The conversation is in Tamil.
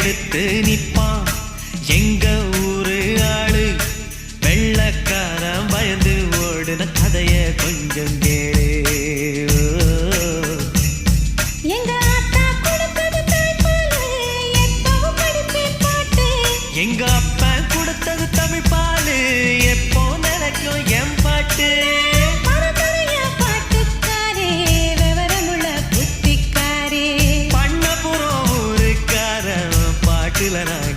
எடுத்து நிப்பான் எங்க ஊரு ஆளு வெள்ளக்காரன் பயந்து ஓடுன கதைய கொஞ்சம் கேளு எங்க அப்பா கொடுத்தது தமிழ் பாலு எப்போ நினைக்கும் என் பாட்டு பாட்டுக்காரே விவரமுள்ள புத்திக்காரே பண்ணபுரம் ஊருக்காரன் பாட்டுல நான்